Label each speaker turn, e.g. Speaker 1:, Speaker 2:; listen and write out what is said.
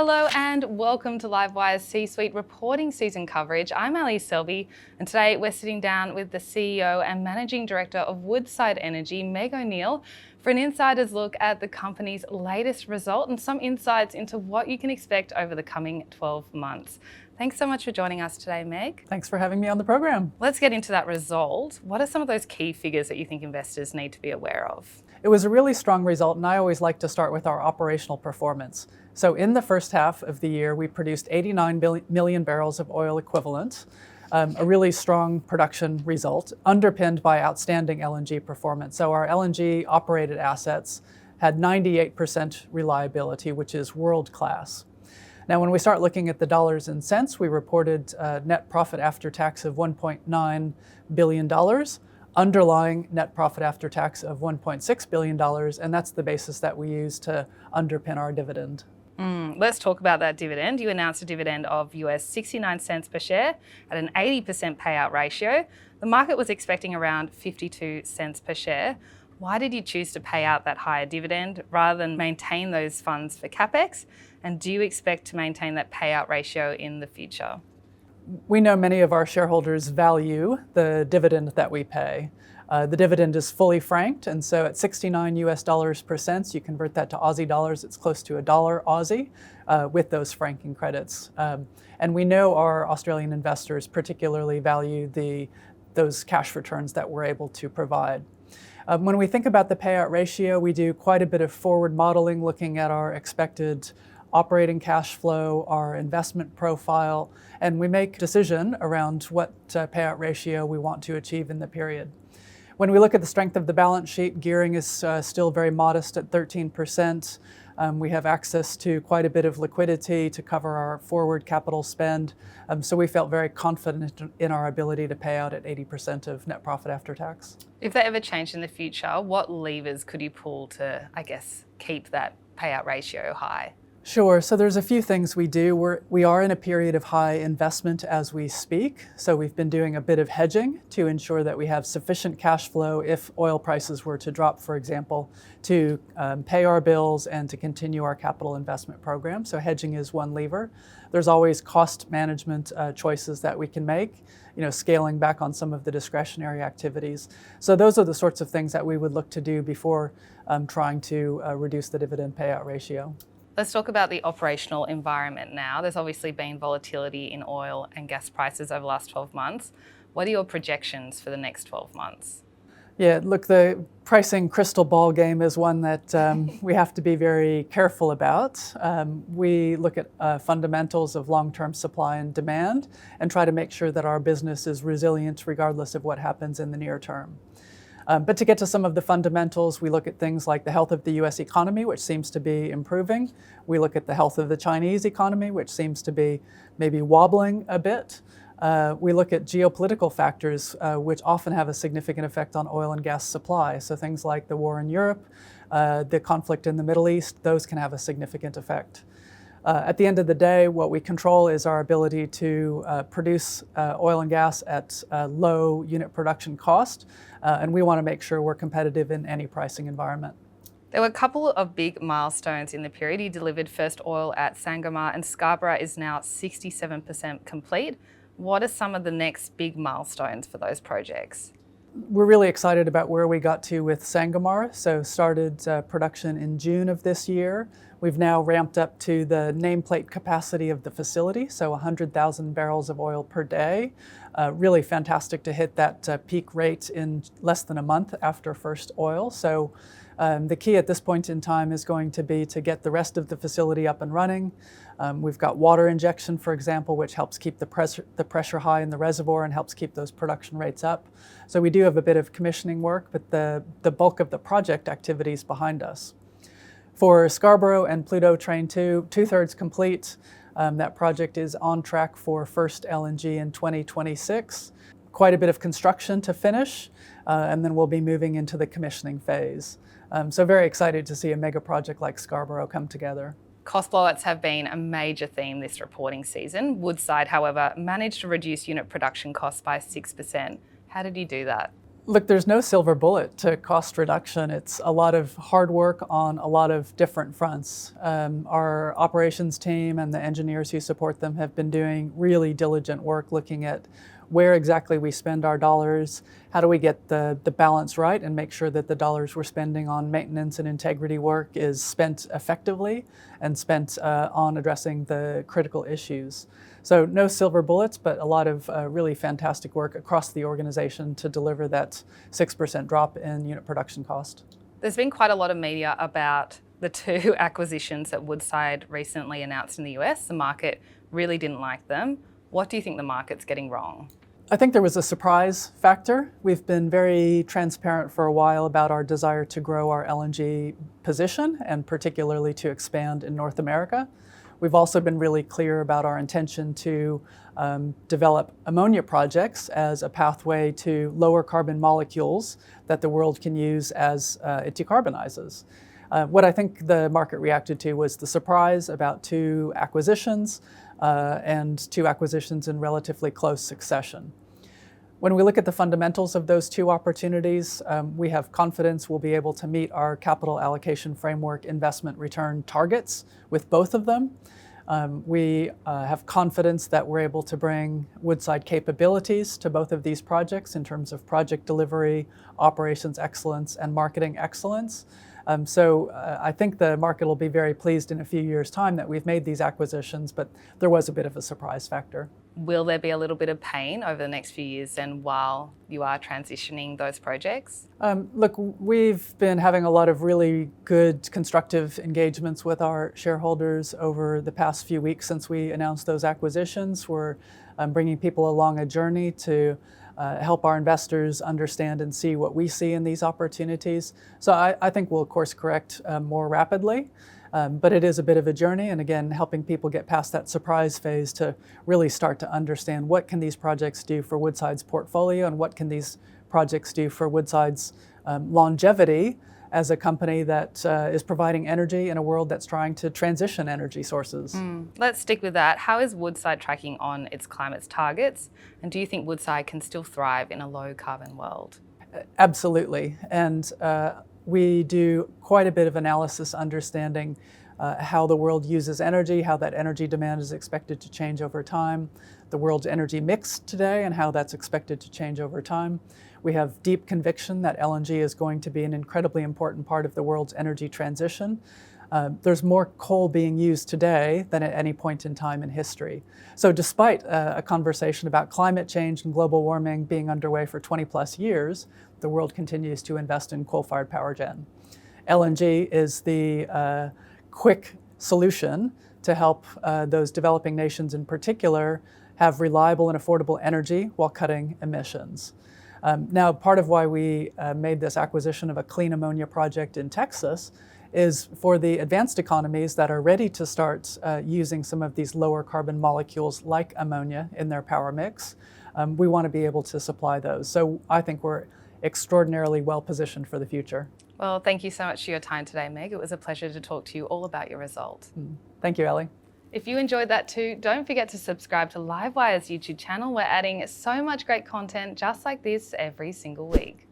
Speaker 1: Hello and welcome to Livewire's C-Suite reporting season coverage. I'm Ali Selby, and today we're sitting down with the CEO and Managing Director of Woodside Energy, Meg O'Neill, for an insider's look at the company's latest result and some insights into what you can expect over the coming 12 months. Thanks so much for joining us today, Meg.
Speaker 2: Thanks for having me on the program.
Speaker 1: Let's get into that result. What are some of those key figures that you think investors need to be aware of?
Speaker 2: It was a really strong result, and I always like to start with our operational performance. So in the first half of the year, we produced 89 million barrels of oil equivalent, a really strong production result, underpinned by outstanding LNG performance. So our LNG operated assets had 98% reliability, which is world-class. Now, when we start looking at the dollars and cents, we reported net profit after tax of $1.9 billion, underlying net profit after tax of $1.6 billion, and that's the basis that we use to underpin our dividend.
Speaker 1: Let's talk about that dividend. You announced a dividend of US 69 cents per share at an 80% payout ratio. The market was expecting around 52 cents per share. Why did you choose to pay out that higher dividend rather than maintain those funds for CapEx? And do you expect to maintain that payout ratio in the future?
Speaker 2: We know many of our shareholders value the dividend that we pay. The dividend is fully franked, and so at 69 US dollars per cent, you convert that to Aussie dollars, it's close to $1 Aussie with those franking credits. And we know our Australian investors particularly value those cash returns that we're able to provide. When we think about the payout ratio, we do quite a bit of forward modeling, looking at our expected operating cash flow, our investment profile, and we make a decision around what payout ratio we want to achieve in the period. When we look at the strength of the balance sheet, gearing is still very modest at 13%. We have access to quite a bit of liquidity to cover our forward capital spend. So we felt very confident in our ability to pay out at 80% of net profit after tax.
Speaker 1: If that ever changed in the future, what levers could you pull to, keep that payout ratio high?
Speaker 2: Sure. So there's a few things we do. We are in a period of high investment as we speak. So we've been doing a bit of hedging to ensure that we have sufficient cash flow if oil prices were to drop, for example, to pay our bills and to continue our capital investment program. So hedging is one lever. There's always cost management choices that we can make, scaling back on some of the discretionary activities. So those are the sorts of things that we would look to do before trying to reduce the dividend payout ratio.
Speaker 1: Let's talk about the operational environment now. There's obviously been volatility in oil and gas prices over the last 12 months. What are your projections for the next 12 months?
Speaker 2: Yeah, look, the pricing crystal ball game is one that we have to be very careful about. We look at fundamentals of long-term supply and demand and try to make sure that our business is resilient regardless of what happens in the near term. But to get to some of the fundamentals, we look at things like the health of the US economy, which seems to be improving. We look at the health of the Chinese economy, which seems to be maybe wobbling a bit. We look at geopolitical factors, which often have a significant effect on oil and gas supply. So things like the war in Europe, the conflict in the Middle East, those can have a significant effect. At the end of the day, what we control is our ability to produce oil and gas at low unit production cost, and we want to make sure we're competitive in any pricing environment.
Speaker 1: There were a couple of big milestones in the period. You delivered first oil at Sangomar, and Scarborough is now 67% complete. What are some of the next big milestones for those projects?
Speaker 2: We're really excited about where we got to with Sangomar. So started production in June of this year. We've now ramped up to the nameplate capacity of the facility, so 100,000 barrels of oil per day. Really fantastic to hit that peak rate in less than a month after first oil. So the key at this point in time is going to be to get the rest of the facility up and running. We've got water injection, for example, which helps keep the pressure high in the reservoir and helps keep those production rates up. So we do have a bit of commissioning work, but the bulk of the project activity is behind us. For Scarborough and Pluto Train 2, two-thirds complete. That project is on track for first LNG in 2026. Quite a bit of construction to finish, and then we'll be moving into the commissioning phase. So very excited to see a mega project like Scarborough come together.
Speaker 1: Cost blowouts have been a major theme this reporting season. Woodside, however, managed to reduce unit production costs by 6%. How did you do that?
Speaker 2: Look, there's no silver bullet to cost reduction. It's a lot of hard work on a lot of different fronts. Our operations team and the engineers who support them have been doing really diligent work looking at where exactly we spend our dollars, how do we get the balance right and make sure that the dollars we're spending on maintenance and integrity work is spent effectively and spent on addressing the critical issues. So no silver bullets, but a lot of really fantastic work across the organization to deliver that 6% drop in unit production cost.
Speaker 1: There's been quite a lot of media about the two acquisitions that Woodside recently announced in the US. The market really didn't like them. What do you think the market's getting wrong?
Speaker 2: I think there was a surprise factor. We've been very transparent for a while about our desire to grow our LNG position and particularly to expand in North America. We've also been really clear about our intention to develop ammonia projects as a pathway to lower carbon molecules that the world can use as it decarbonizes. What I think the market reacted to was the surprise about two acquisitions and two acquisitions in relatively close succession. When we look at the fundamentals of those two opportunities, we have confidence we'll be able to meet our capital allocation framework investment return targets with both of them. We have confidence that we're able to bring Woodside capabilities to both of these projects in terms of project delivery, operations excellence, and marketing excellence. So I think the market will be very pleased in a few years' time that we've made these acquisitions, but there was a bit of a surprise factor.
Speaker 1: Will there be a little bit of pain over the next few years and while you are transitioning those projects?
Speaker 2: Look, we've been having a lot of really good constructive engagements with our shareholders over the past few weeks since we announced those acquisitions. We're bringing people along a journey to help our investors understand and see what we see in these opportunities. So I think we'll course correct more rapidly. But it is a bit of a journey, and again, helping people get past that surprise phase to really start to understand what can these projects do for Woodside's portfolio and what can these projects do for Woodside's longevity as a company that is providing energy in a world that's trying to transition energy sources.
Speaker 1: Let's stick with that. How is Woodside tracking on its climate targets? And do you think Woodside can still thrive in a low carbon world?
Speaker 2: Absolutely. And we do quite a bit of analysis understanding how the world uses energy, how that energy demand is expected to change over time, the world's energy mix today and how that's expected to change over time. We have deep conviction that LNG is going to be an incredibly important part of the world's energy transition. There's more coal being used today than at any point in time in history. So despite a conversation about climate change and global warming being underway for 20 plus years, the world continues to invest in coal-fired power gen. LNG is the quick solution to help those developing nations in particular have reliable and affordable energy while cutting emissions. Now, part of why we made this acquisition of a clean ammonia project in Texas is for the advanced economies that are ready to start using some of these lower carbon molecules like ammonia in their power mix. We want to be able to supply those. So I think we're extraordinarily well positioned for the future.
Speaker 1: Well, thank you so much for your time today, Meg. It was a pleasure to talk to you all about your result.
Speaker 2: Thank you, Ellie.
Speaker 1: If you enjoyed that too, don't forget to subscribe to Livewire's YouTube channel. We're adding so much great content just like this every single week.